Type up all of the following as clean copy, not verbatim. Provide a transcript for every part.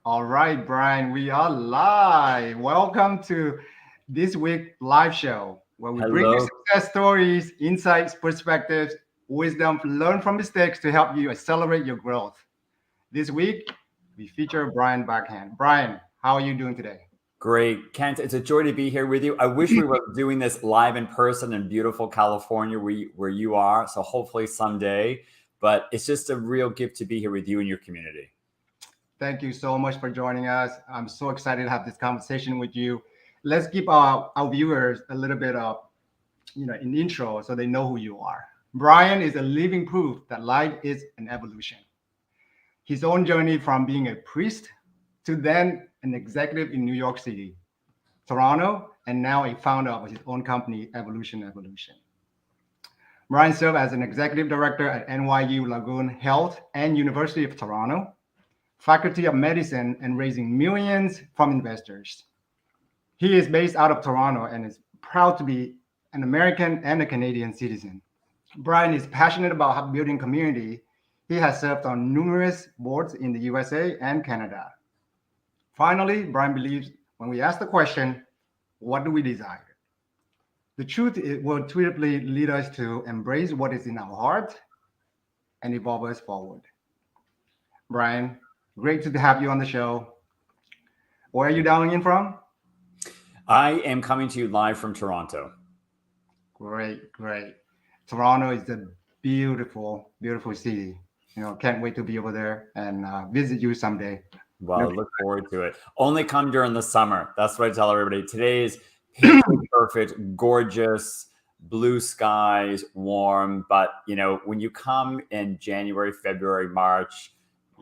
All right, Brian, we are live. Welcome to this week live show where we bring you Hello. success stories, insights, perspectives, wisdom, learn from mistakes to help you accelerate your growth. This week, we feature Brian Bachand. Brian, how are you doing today? Great. Kent, it's a joy to be here with you. I wish we were doing this live in person in beautiful California where you are. So hopefully someday. But it's just a real gift to be here with you and your community. Thank you so much for joining us. I'm so excited to have this conversation with you. Let's give our viewers a little bit of an intro so they know who you are. Brian is a living proof that life is an evolution. His own journey from being a priest to then an executive in New York City, Toronto, and now a founder of his own company, Evolution. Brian served as an executive director at NYU Lagoon Health and University of Toronto, Faculty of Medicine, and raising millions from investors. He is based out of Toronto and is proud to be an American and a Canadian citizen. Brian is passionate about building community. He has served on numerous boards in the USA and Canada. Finally, Brian believes when we ask the question, what do we desire? The truth will tweetably lead us to embrace what is in our heart and evolve us forward. Brian, great to have you on the show. Where are you dialing in from? I am coming to you live from Toronto. Great. Toronto is a beautiful city. Can't wait to be over there and visit you someday. Well, look forward to it. Only come during the summer. That's what I tell everybody. Today is picture perfect, gorgeous, blue skies, warm. But when you come in January, February, March,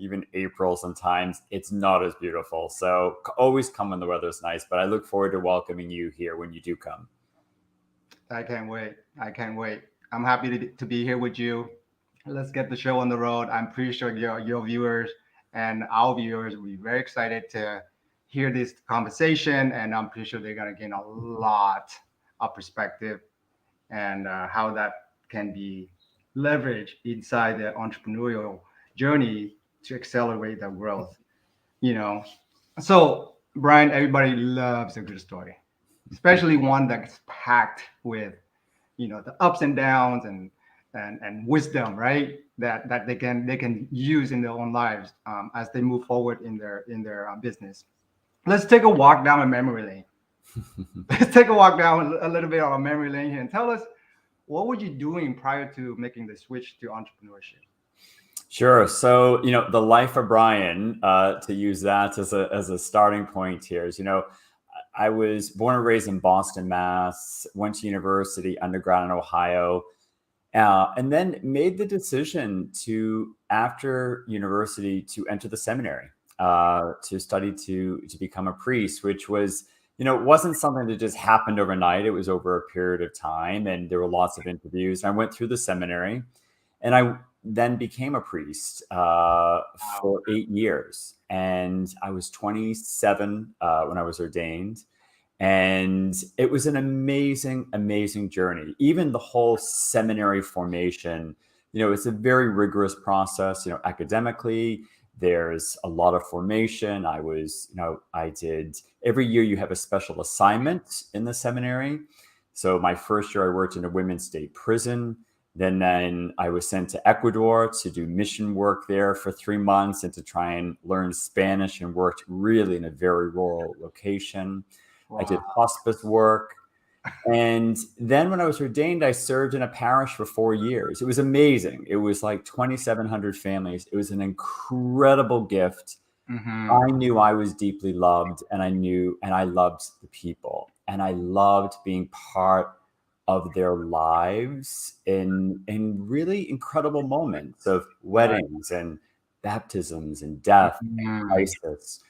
even April, sometimes it's not as beautiful. So always come when the weather's nice. But I look forward to welcoming you here when you do come. I can't wait. I'm happy to be here with you. Let's get the show on the road. I'm pretty sure your viewers and our viewers will be very excited to hear this conversation, and I'm pretty sure they're gonna gain a lot of perspective and how that can be leveraged inside the entrepreneurial journey to accelerate their growth. You know, so Brian, everybody loves a good story, especially one that's packed with the ups and downs and wisdom, right? That they can use in their own lives as they move forward in their business. Let's take a walk down a memory lane. Let's take a walk down a little bit on a memory lane here and tell us what were you doing prior to making the switch to entrepreneurship. Sure. So, the life of Brian, to use that as a starting point here is, I was born and raised in Boston, Mass, went to university, undergrad in Ohio, and then made the decision after university, to enter the seminary, to study to become a priest, which was, wasn't something that just happened overnight. It was over a period of time, and there were lots of interviews. And I went through the seminary, and I then became a priest for 8 years. And I was 27 when I was ordained. And it was an amazing journey. Even the whole seminary formation, it's a very rigorous process. Academically, there's a lot of formation. I did every year you have a special assignment in the seminary. So my first year I worked in a women's state prison. Then I was sent to Ecuador to do mission work there for 3 months and to try and learn Spanish, and worked really in a very rural location. Wow. I did hospice work. And then when I was ordained, I served in a parish for 4 years. It was amazing. It was like 2,700 families. It was an incredible gift. Mm-hmm. I knew I was deeply loved, and I loved the people, and I loved being part of their lives in really incredible moments of weddings and baptisms and death and Mm-hmm. crisis.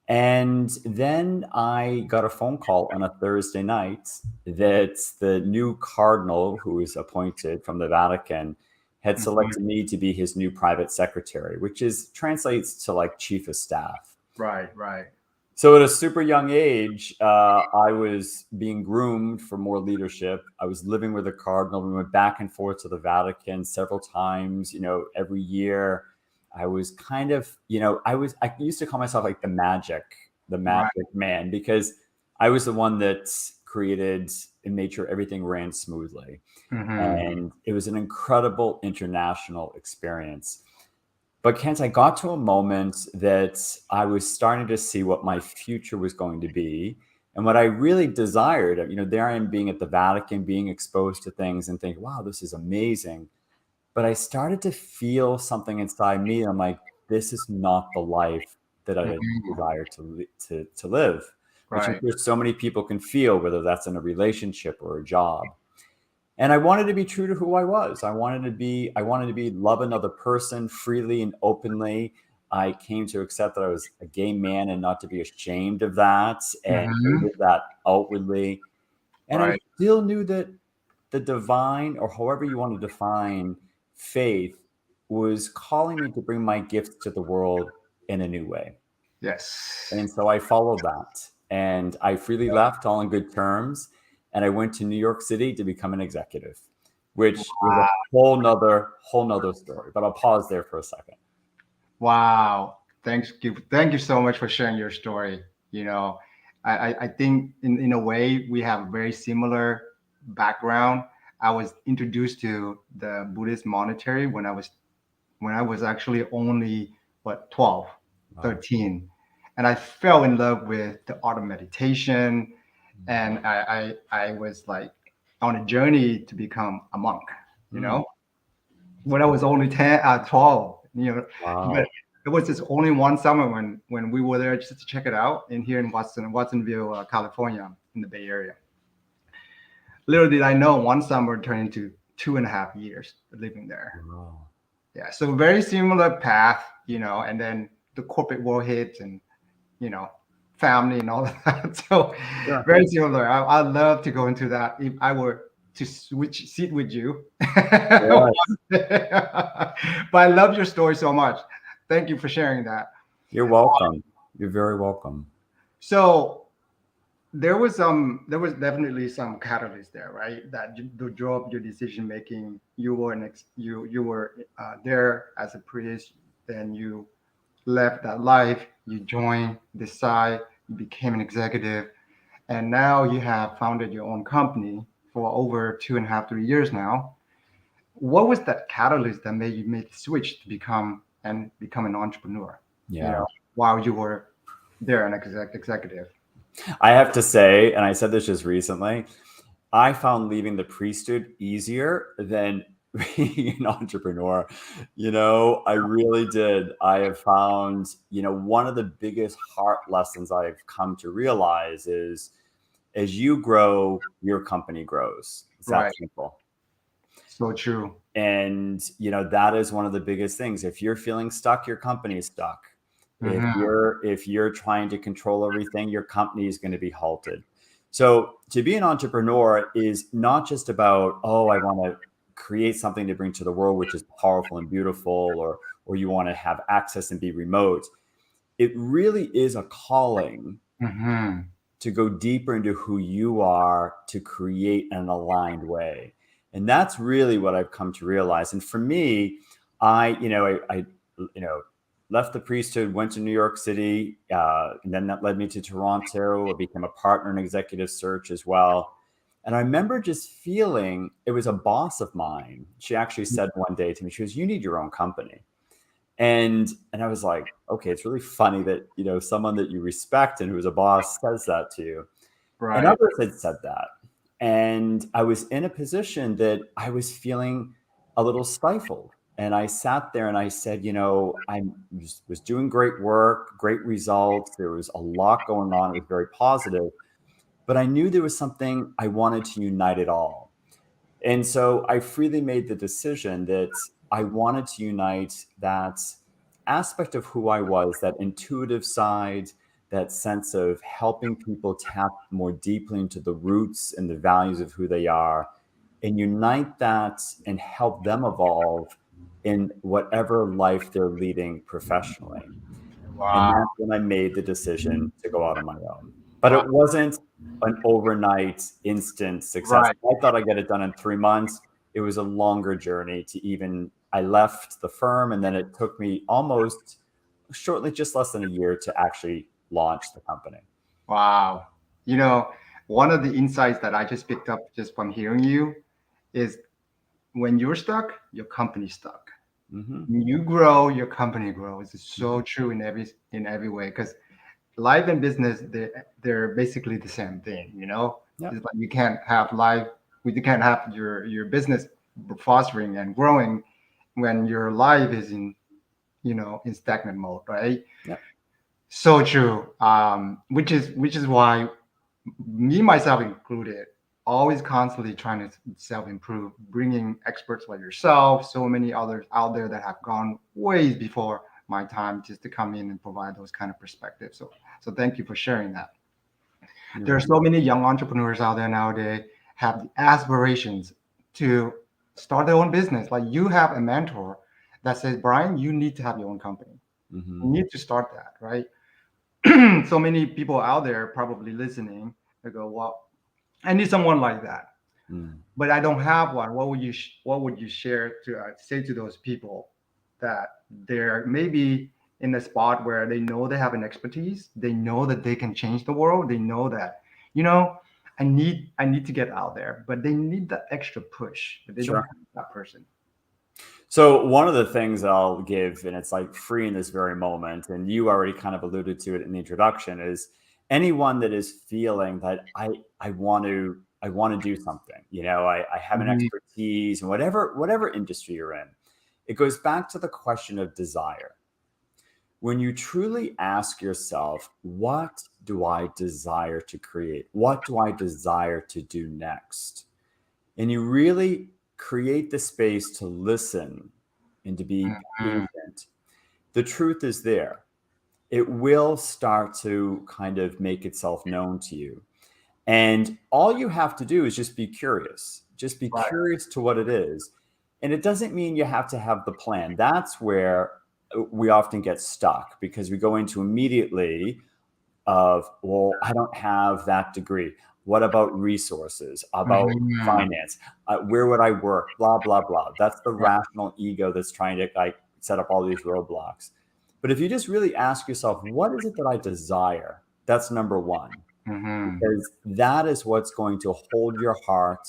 And then I got a phone call on a Thursday night that the new cardinal who was appointed from the Vatican had selected me to be his new private secretary, which translates to like chief of staff. Right. So at a super young age, I was being groomed for more leadership. I was living with the cardinal. We went back and forth to the Vatican several times, every year. I was kind of, I used to call myself like the Right. magic man, because I was the one that created and made sure everything ran smoothly. Mm-hmm. And it was an incredible international experience. But Kent, I got to a moment that I was starting to see what my future was going to be. And what I really desired, there I am being at the Vatican, being exposed to things and thinking, wow, this is amazing. But I started to feel something inside me. And I'm like, this is not the life that I Mm-hmm. desire to live, which I'm Right. sure so many people can feel, whether that's in a relationship or a job. And I wanted to be true to who I was. I wanted to be love another person freely and openly. I came to accept that I was a gay man and not to be ashamed of that and Mm-hmm. live that outwardly. And I Right. still knew that the divine, or however you want to define faith, was calling me to bring my gifts to the world in a new way. Yes. And so I followed that. And I freely left all on good terms. And I went to New York City to become an executive, which was a whole nother story. But I'll pause there for a second. Wow. Thank you so much for sharing your story. I think in a way we have a very similar background. I was introduced to the Buddhist monastery when I was actually only what 12, Wow. 13. And I fell in love with the art of meditation, and I was like on a journey to become a monk, you Mm, know, when I was only 10, 12, but wow. it was just only one summer when we were there just to check it out in here in Watsonville, California, in the Bay Area. Little did I know, one summer turned into 2.5 years living there. Wow. Yeah, so very similar path, and then the corporate world hits, and you know, family and all of that. So Sure. very similar. I'd love to go into that if I were to switch seat with you. Yes. But I love your story so much. Thank you for sharing that. You're welcome. You're very welcome. So there was definitely some catalyst there, right? That drove your decision making. You were there as a priest, then you left that life, you joined this side, you became an executive, and now you have founded your own company for over 2.5, 3 years now. What was that catalyst that made you make the switch to become an entrepreneur? You Yeah. know, while you were there an executive. I have to say, and I said this just recently, I found leaving the priesthood easier than being an entrepreneur. I really did. I have found, one of the biggest heart lessons I've come to realize is as you grow, your company grows. It's that Right. simple. So true. And, that is one of the biggest things. If you're feeling stuck, your company is stuck. If Hmm. you're trying to control everything, your company is going to be halted. So to be an entrepreneur is not just about, oh, I want to create something to bring to the world, which is powerful and beautiful, or you want to have access and be remote. It really is a calling Hmm. to go deeper into who you are to create an aligned way. And that's really what I've come to realize. And for me, I left the priesthood, went to New York City, and then that led me to Toronto. I became a partner in executive search as well. And I remember just feeling, it was a boss of mine. She actually said one day to me, she goes, "You need your own company." And I was like, okay, it's really funny that, someone that you respect and who's a boss says that to you. And Right. others had said that. And I was in a position that I was feeling a little stifled. And I sat there and I said, I was doing great work, great results. There was a lot going on. It was very positive. But I knew there was something I wanted to unite it all. And so I freely made the decision that I wanted to unite that aspect of who I was, that intuitive side, that sense of helping people tap more deeply into the roots and the values of who they are, and unite that and help them evolve in whatever life they're leading professionally. And Wow. that's when I made the decision to go out on my own. But Wow. it wasn't an overnight instant success. Right. I thought I'd get it done in 3 months. It was a longer journey to even I left the firm, and then it took me almost shortly, just less than a year, to actually launch the company. Wow. You know, one of the insights that I just picked up just from hearing you is when you're stuck, your company's stuck. Mm-hmm. When you grow, your company grows. It's so true in every way because life and business they're basically the same thing. You know, Yeah, it's like you can't have life, you can't have your business fostering and growing when your life is in in stagnant mode, right? yeah, So true. Which is why me myself included, always constantly trying to self improve, bringing experts like yourself, so many others out there that have gone way before my time, just to come in and provide those kind of perspectives. So thank you for sharing that. you're There are welcome. so many young entrepreneurs out there nowadays have the aspirations to start their own business. Like you have a mentor that says, Brian, you need to have your own company. Mm-hmm. You need to start that, right? So many people out there probably listening, they go, well, I need someone like that, Mm. but I don't have one. What would you share to say to those people that they're maybe in a spot where they know they have an expertise, they know that they can change the world, they know that, you know, I need to get out there, but they need that extra push, but they don't Sure. have that person. So one of the things I'll give, and it's like free in this very moment, and you already kind of alluded to it in the introduction, is anyone that is feeling that I want to do something, I have an Mhm. expertise in whatever industry you're in. It goes back to the question of desire. When you truly ask yourself, what do I desire to create? What do I desire to do next? And you really create the space to listen and to be Mhm. patient, the truth is there. It will start to kind of make itself known to you. And all you have to do is just be curious. Just be Right. curious to what it is. And it doesn't mean you have to have the plan. That's where we often get stuck because we go into immediately of, well, I don't have that degree. What about resources? About Mhm. finance? Where would I work? Blah, blah, blah. That's the Right. rational ego that's trying to like set up all these roadblocks. But if you just really ask yourself, what is it that I desire? That's number one, Mhm. because that is what's going to hold your heart.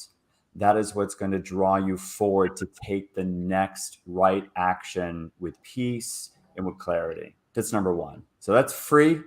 That is what's going to draw you forward to take the next right action with peace and with clarity. That's number one. So that's free,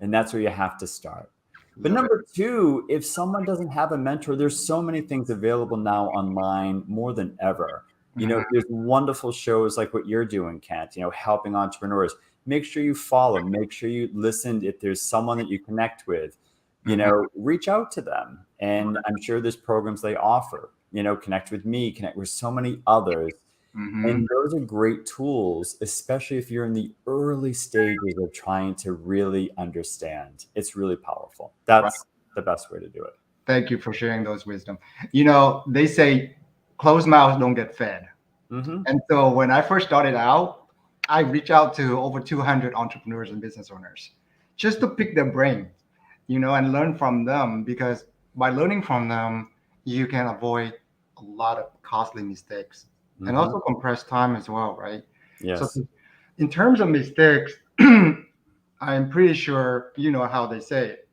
and that's where you have to start. But Love it. number two, if someone doesn't have a mentor, there's so many things available now online more than ever. Mhm. There's wonderful shows like what you're doing, Kent, helping entrepreneurs. Make sure you follow, make sure you listen. If there's someone that you connect with, Mhm. reach out to them. And I'm sure there's programs they offer, connect with me, connect with so many others. Mhm. And those are great tools, especially if you're in the early stages of trying to really understand. It's really powerful. Right. That's the best way to do it. Thank you for sharing those wisdom. You know, they say closed mouths don't get fed. Hmm. And so when I first started out, I reached out to over 200 entrepreneurs and business owners just to pick their brain, and learn from them because by learning from them, you can avoid a lot of costly mistakes and Hmm. also compress time as well, right? So Yes. in terms of mistakes, I'm pretty sure you know how they say it.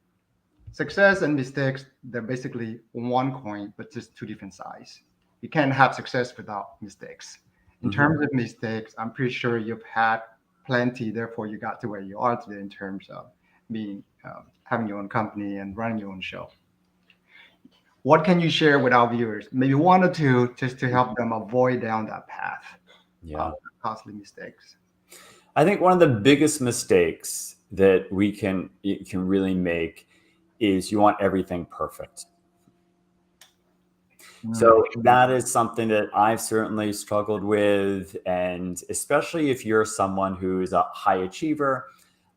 Success and mistakes, they're basically one coin, but just two different sides. You can't have success without mistakes. In Hmm. terms of mistakes, I'm pretty sure you've had plenty, therefore you got to where you are today in terms of being having your own company and running your own show. What can you share with our viewers? Maybe one or two, just to help them avoid down that path of Yeah. costly mistakes. I think one of the biggest mistakes that you can really make is you want everything perfect. Mm, So that is something that I've certainly struggled with. And especially if you're someone who's a high achiever,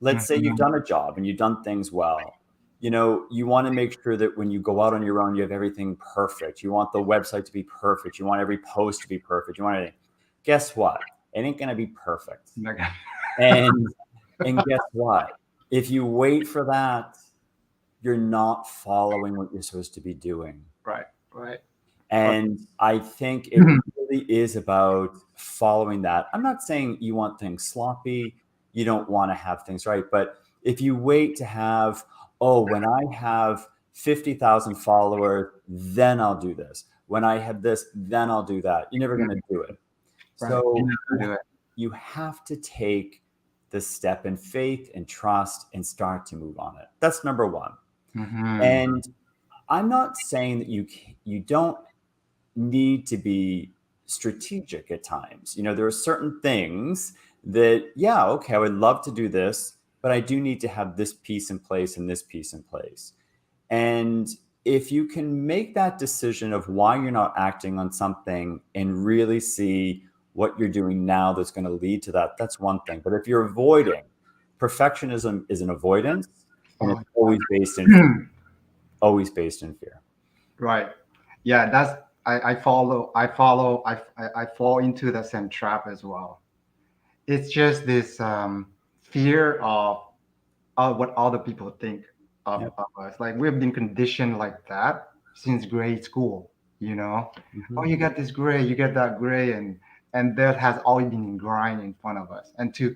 let's say you've mhm, done a job and you've done things well. You want to make sure that when you go out on your own, you have everything perfect. You want the website to be perfect. You want every post to be perfect. You want everything. Guess what? It ain't going to be perfect. okay. And guess what? If you wait for that, you're not following what you're supposed to be doing. Right, right. Okay. And I think it really is about following that. I'm not saying you want things sloppy, you don't want to have things right, but if you wait to have, oh, when I have 50,000 followers, then I'll do this. When I have this, then I'll do that. You're never going to do it. Right. So Do it. you have to take the step in faith and trust and start to move on it. That's number one. And I'm not saying that you don't need to be strategic at times. There are certain things that, yeah, okay, I would love to do this, but I do need to have this piece in place and this piece in place. And if you can make that decision of why you're not acting on something and really see what you're doing now that's going to lead to that, that's one thing. But if you're avoiding, perfectionism is an avoidance, and it's always based in fear. Always based in fear. Right. Yeah, that's I fall into the same trap as well. It's just this fear of what other people think Yep. of us. Like we've been conditioned like that since grade school, you know. Oh, you got this grade, you get that grade, and that has always been ingrained in front of us. And to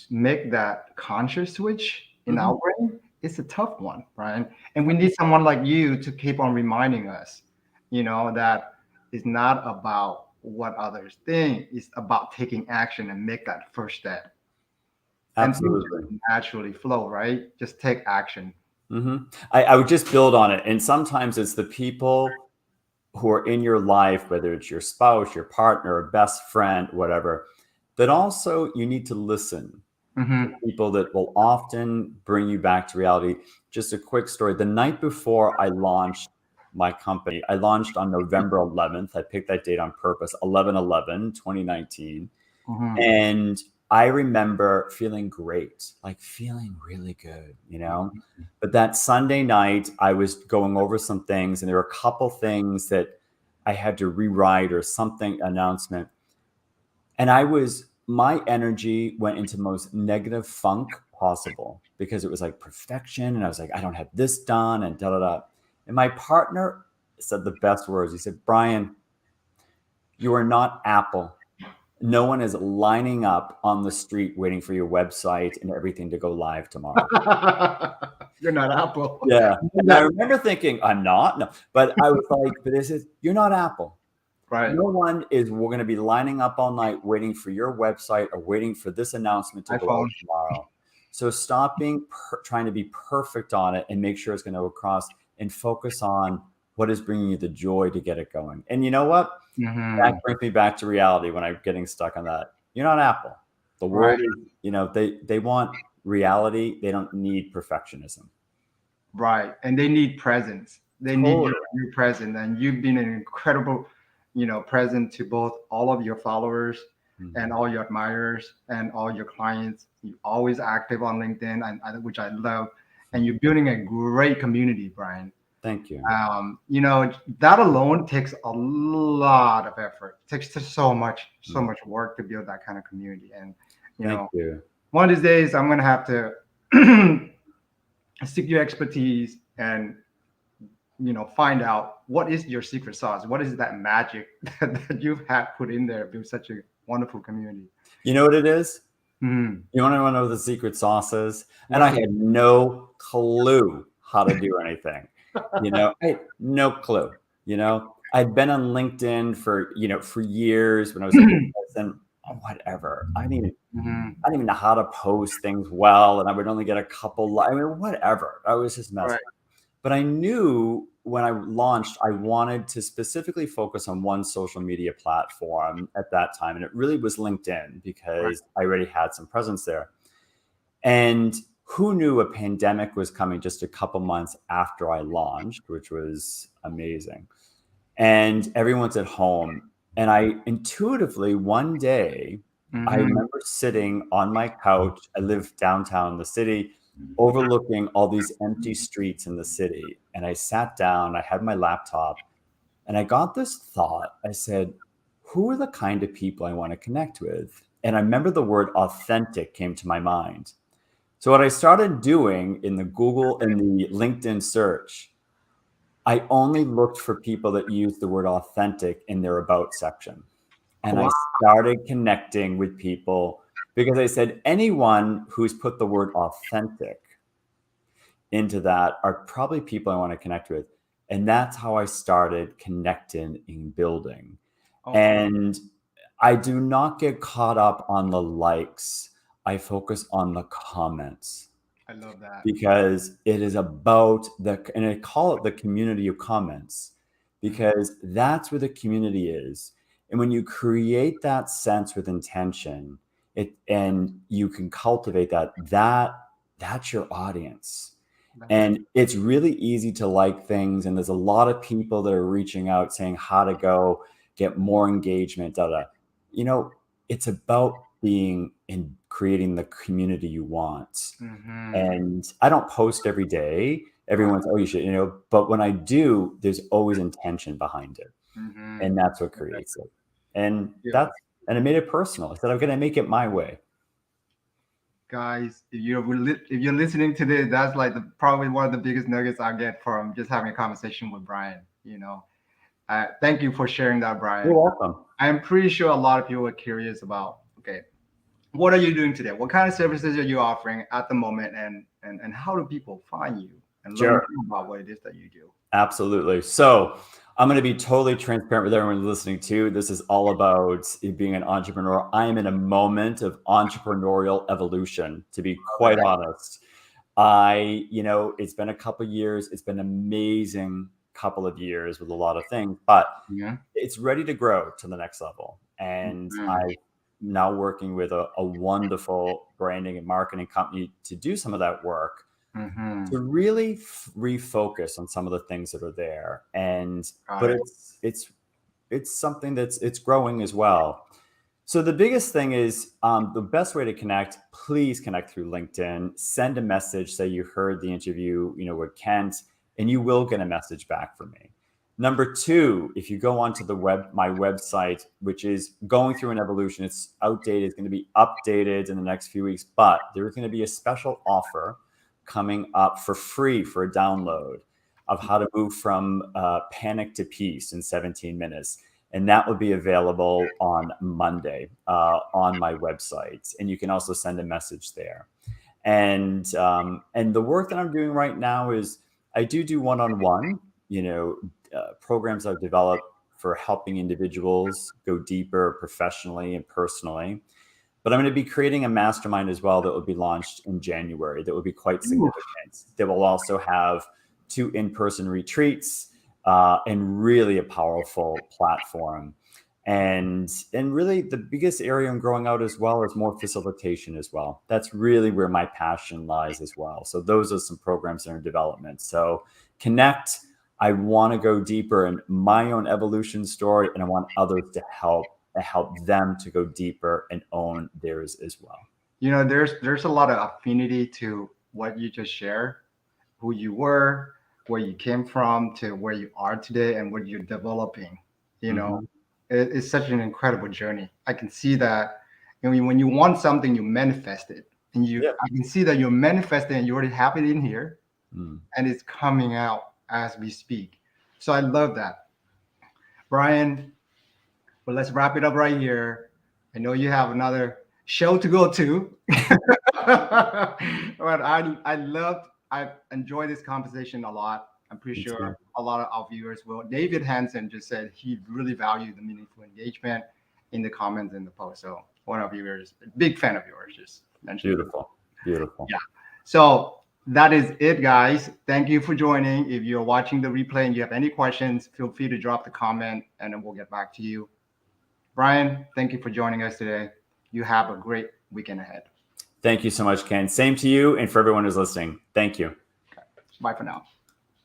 make that conscious switch in our brain, it's a tough one, Brian. And we need someone like you to keep on reminding us, that it's not about what others think, it's about taking action and make that first step. And things Absolutely. just naturally flow, right? Just take action. I would just build on it. And sometimes it's the people who are in your life, whether it's your spouse, your partner, a best friend, whatever, that also you need to listen to people that will often bring you back to reality. Just a quick story. The night before I launched my company, I launched on November 11th. I picked that date on purpose, 11/11/2019. And I remember feeling great, like feeling really good, But that Sunday night, I was going over some things, and there were a couple things that I had to rewrite or something announcement. And my energy went into the most negative funk possible because it was like perfection. And I was like, I don't have this done and da da da. And my partner said the best words. He said, Brian, you are not Apple. No one is lining up on the street waiting for your website and everything to go live tomorrow. You're not Apple. Yeah. And I remember thinking, I'm not. No. But I was like, but this is, you're not Apple. Right. No one is, we're going to be lining up all night waiting for your website or waiting for this announcement to go out tomorrow. So stop being trying to be perfect on it and make sure it's going to go across and focus on what is bringing you the joy to get it going. And you know what? That brings me back to reality when I'm getting stuck on that. You're not Apple. The world is, they want reality. They don't need perfectionism. Right. And they need presence. They need your presence. And you've been an incredible, present to both all of your followers and all your admirers and all your clients. You're always active on LinkedIn, which I love. And you're building a great community, Brian. Thank you. That alone takes a lot of effort. It takes just so much work to build that kind of community. And Thank you. One of these days I'm gonna have to seek your expertise and find out what is your secret sauce. What is that magic that you've had put in there to build such a wonderful community? You know what it is? You want to know what the secret sauce is? And I had no clue how to do anything. I had no clue. I'd been on LinkedIn for years when I was and whatever. I didn't even know how to post things well, and I would only get a couple. Whatever. I was just messing. Right. But I knew when I launched, I wanted to specifically focus on one social media platform at that time, and it really was LinkedIn because I already had some presence there. And who knew a pandemic was coming just a couple months after I launched, which was amazing. And everyone's at home. And I intuitively, one day, I remember sitting on my couch. I live downtown in the city, overlooking all these empty streets in the city. And I sat down, I had my laptop, and I got this thought. I said, who are the kind of people I want to connect with? And I remember the word authentic came to my mind. So what I started doing in the LinkedIn search, I only looked for people that used the word authentic in their about section. And I Wow. started connecting with people because I said, anyone who's put the word authentic into that are probably people I want to connect with. And that's how I started connecting and building. Oh, And I do not get caught up on the likes. I focus on the comments I love that. because it is about and I call it the community of comments because that's where the community is. And when you create that sense with intention, and you can cultivate that's your audience. That's it. And it's really easy to like things. And there's a lot of people that are reaching out saying how to go get more engagement. Da, da. You know, it's about being in creating the community you want. Mm-hmm. And I don't post every day. Right. Everyone's, oh, you should, but when I do, there's always intention behind it. Mm-hmm. And that's what Okay. creates it. And Yeah. and I made it personal. I said, I'm going to make it my way. Guys, if you're listening to this, that's like probably one of the biggest nuggets I get from just having a conversation with Brian. Thank you for sharing that, You're Brian. welcome. I'm pretty sure a lot of people are curious about, okay, what are you doing today? What kind of services are you offering at the moment, and how do people find you and learn Sure. more about what it is that you do? Absolutely. So I'm going to be totally transparent with everyone listening to. This is all about being an entrepreneur. I am in a moment of entrepreneurial evolution, to be quite honest. It's been a couple of years. It's been an amazing couple of years with a lot of things, but Yeah. it's ready to grow to the next level. And Mhm. I'm now working with a wonderful branding and marketing company to do some of that work Mhm. to really refocus on some of the things that are there. Got But it. it's something it's growing as well. So the biggest thing is the best way to connect. Please connect through LinkedIn. Send a message. Say you heard the interview, with Kent, and you will get a message back from me. Number two, if you go onto my website, which is going through an evolution, it's outdated. It's going to be updated in the next few weeks, but there's going to be a special offer coming up for free for a download of how to move from panic to peace in 17 minutes. And that will be available on Monday on my website. And you can also send a message there. And the work that I'm doing right now is I do one-on-one, programs I've developed for helping individuals go deeper professionally and personally. But I'm going to be creating a mastermind as well that will be launched in January that will be quite Ooh, significant. That will also have 2 in-person retreats and really a powerful platform. And really the biggest area I'm growing out as well is more facilitation as well. That's really where my passion lies as well. So those are some programs that are in development. So connect. I want to go deeper in my own evolution story, and I want others to help them to go deeper and own theirs as well. there's a lot of affinity to what you just shared, who you were, where you came from, to where you are today, and what you're developing. You know, Mhm. it's such an incredible journey. I can see that. When you want something, you manifest it, and Yeah. I can see that you're manifesting, and you already have it in here, Mm. and it's coming out as we speak. So I love that, Brian. Well, let's wrap it up right here. I know you have another show to go to. But I enjoyed this conversation a lot. I'm pretty Me too. sure a lot of our viewers will. David Hansen just said he really valued the meaningful engagement in the comments in the post. So one of you is a big fan of yours, just mentioned. Beautiful. Beautiful. Yeah. So that is it, guys. Thank you for joining. If you're watching the replay and you have any questions, feel free to drop the comment and then we'll get back to you. Brian, thank you for joining us today. You have a great weekend ahead. Thank you so much, Ken. Same to you and for everyone who's listening. Thank you. Bye for now.